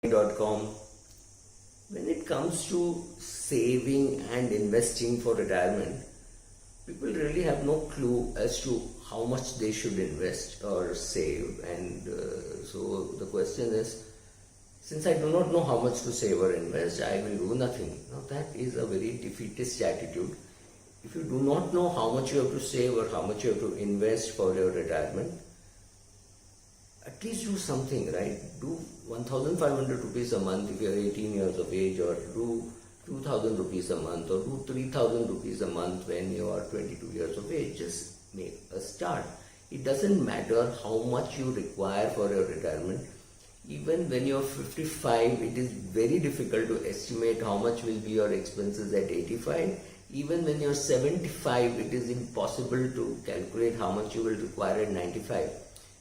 reprint.com. When it comes to saving and investing for retirement, people really have no clue as to how much they should invest or save. And so the question is, since I do not know how much to save or invest, I will do nothing. Now that is a very defeatist attitude. If you do not know how much you have to save or how much you have to invest for your retirement, at least do something, right? Do 1,500 rupees a month if you are 18 years of age, or do 2,000 rupees a month, or do 3,000 rupees a month when you are 22 years of age. Just make a start. It doesn't matter how much you require for your retirement. Even when you're 55, it is very difficult to estimate how much will be your expenses at 85. Even when you're 75, it is impossible to calculate how much you will require at 95.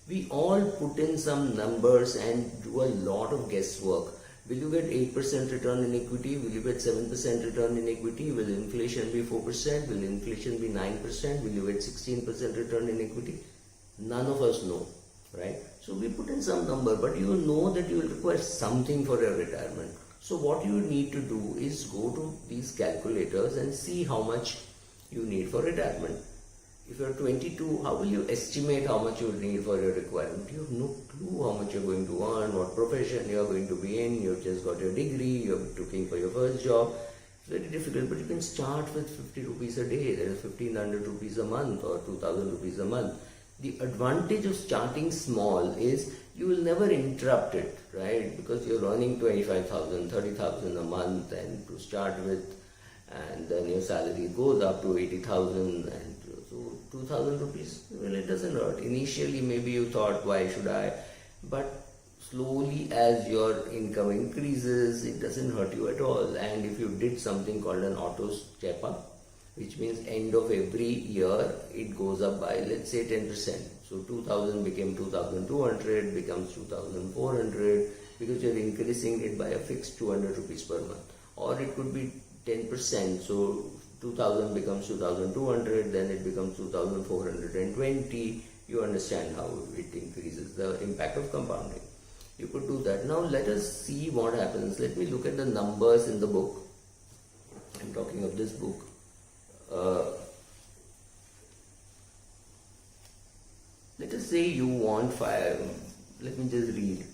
We all put in some numbers and do a lot of guesswork. Will you get 8% return in equity? Will you get 7% return in equity? Will inflation be 4%? Will inflation be 9%? Will you get 16% return in equity? None of us know, right? So we put in some number, but you know that you will require something for your retirement. So what you need to do is go to these calculators and see how much you need for retirement. If you are 22, how will you estimate how much you will need for your requirement? You have no clue how much you are going to earn, what profession you are going to be in. You have just got your degree, you are looking for your first job. It's very difficult, but you can start with 50 rupees a day. That is 1,500 rupees a month or 2,000 rupees a month. The advantage of starting small is you will never interrupt it, right? Because you are earning 25,000, 30,000 a month, and to start with, and then your salary goes up to 80,000, and so 2,000 rupees, well, it doesn't hurt. Initially, maybe you thought, why should I? But slowly, as your income increases, it doesn't hurt you at all. And if you did something called an auto step up, which means end of every year, it goes up by, let's say, 10%. So 2,000 became 2,200, becomes 2,400, because you're increasing it by a fixed 200 rupees per month. Or it could be 10%, so 2,000 becomes 2,200, then it becomes 2,420. You understand how it increases, the impact of compounding. You could do that. Now let us see what happens. Let me look at the numbers in the book. I'm talking of this book. Let us say you want 5. Let me just read.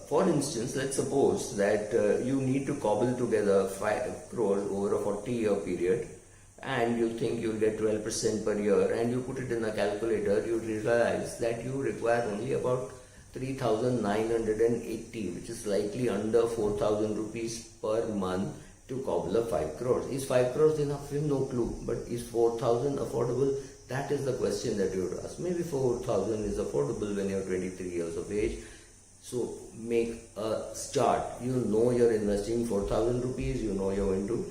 For instance, let's suppose that you need to cobble together 5 crores over a 40-year period, and you think you'll get 12% per year, and you put it in a calculator, you realize that you require only about 3,980, which is slightly under 4,000 rupees per month to cobble a 5 crores. Is 5 crores enough? We have no clue. But is 4,000 affordable? That is the question that you would ask. Maybe 4,000 is affordable when you're 23 years of age. So make a start. You know you're investing 4,000 rupees, you know you're going to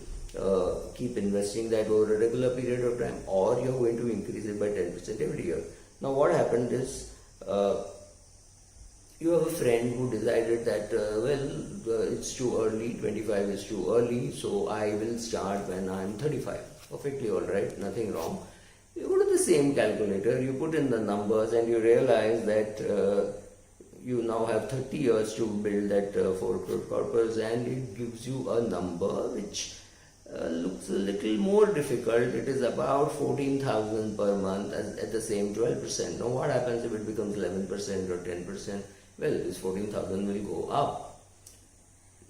keep investing that over a regular period of time, or you're going to increase it by 10% every year. Now what happened is, you have a friend who decided that, it's too early, 25 is too early, so I will start when I'm 35. Perfectly alright, nothing wrong. You go to the same calculator, you put in the numbers, and you realize that you now have 30 years to build that 4 crore corpus, and it gives you a number which looks a little more difficult. It is about 14,000 per month at the same 12%. Now what happens if it becomes 11% or 10%? Well, this 14,000 will go up.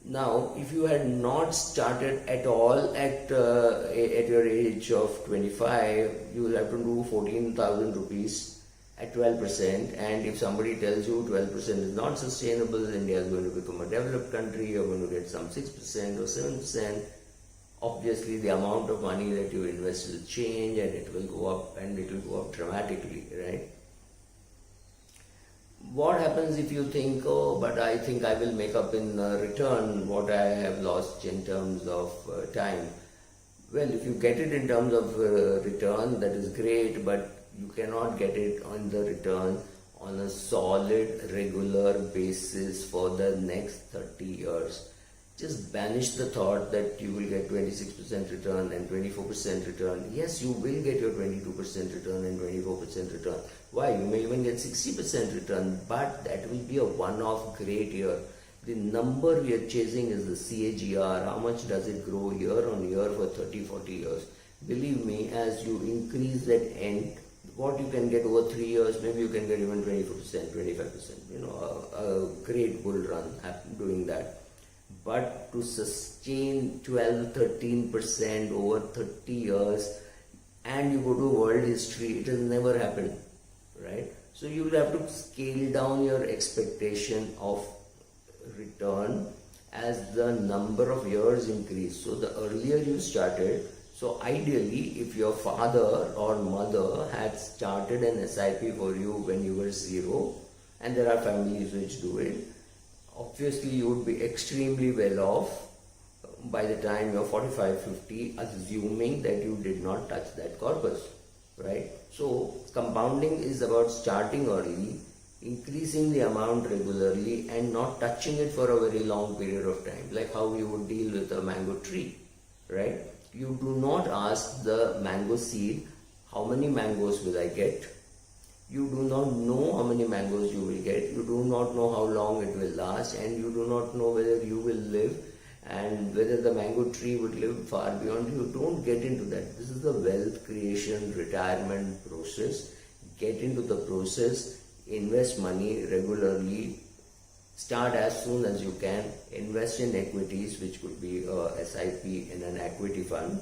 Now, if you had not started at all at your age of 25, you will have to do 14,000 rupees at 12%, and if somebody tells you 12% is not sustainable, India is going to become a developed country, you're going to get some 6% or 7%, obviously the amount of money that you invest will change, and it will go up, and it will go up dramatically, right? What happens if you think, oh, but I think I will make up in return what I have lost in terms of time? Well, if you get it in terms of return, that is great, but you cannot get it on the return on a solid, regular basis for the next 30 years. Just banish the thought that you will get 26% return and 24% return. Yes, you will get your 22% return and 24% return. Why? You may even get 60% return, but that will be a one-off great year. The number we are chasing is the CAGR. How much does it grow year on year for 30, 40 years? Believe me, as you increase that end, what you can get over 3 years, maybe you can get even 24%, 25%. A great bull run doing that. But to sustain 12, 13% over 30 years, and you go to world history, it has never happened, right? So you will have to scale down your expectation of return as the number of years increase. So the earlier you started, so ideally if your father or mother had started an SIP for you when you were 0, and there are families which do it, obviously you would be extremely well off by the time you're 45, 50, assuming that you did not touch that corpus, right? So compounding is about starting early, increasing the amount regularly, and not touching it for a very long period of time, like how you would deal with a mango tree, right? You do not ask the mango seed, how many mangoes will I get? You do not know how many mangoes you will get. You do not know how long it will last, and you do not know whether you will live and whether the mango tree would live far beyond you. Don't get into that. This is the wealth creation, retirement process. Get into the process, invest money regularly, start as soon as you can, invest in equities, which could be a SIP in an equity fund.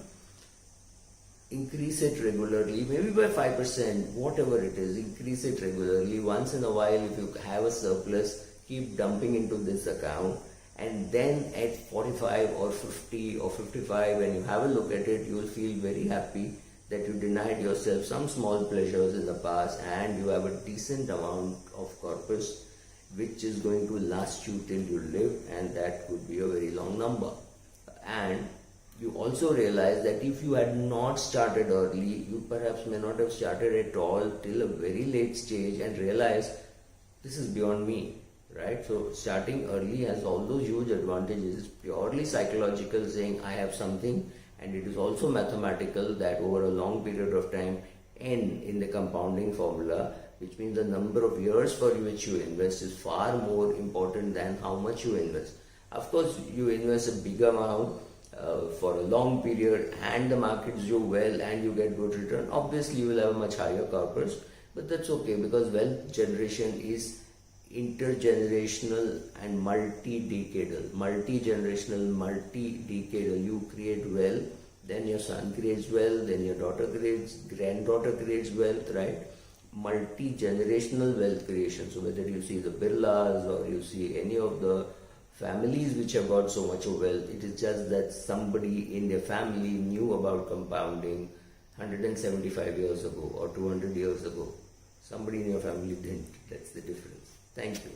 Increase it regularly, maybe by 5%, whatever it is, increase it regularly. Once in a while, if you have a surplus, keep dumping into this account. And then at 45 or 50 or 55, when you have a look at it, you will feel very happy that you denied yourself some small pleasures in the past, and you have a decent amount of corpus which is going to last you till you live, and that could be a very long number. And you also realize that if you had not started early, you perhaps may not have started at all till a very late stage and realize this is beyond me, right? So starting early has all those huge advantages. It's purely psychological, saying I have something, and it is also mathematical that over a long period of time, n in the compounding formula, which means the number of years for which you invest is far more important than how much you invest. Of course, you invest a big amount for a long period and the markets do well and you get good return, obviously you will have a much higher corpus, but that's okay, because wealth generation is intergenerational and multi-decadal. You create wealth, then your son creates wealth, then your granddaughter creates wealth, right? Multi-generational wealth creation. So whether you see the Birlas or you see any of the families which have got so much of wealth, it is just that somebody in their family knew about compounding 175 years ago or 200 years ago. Somebody in your family didn't. That's the difference. Thank you.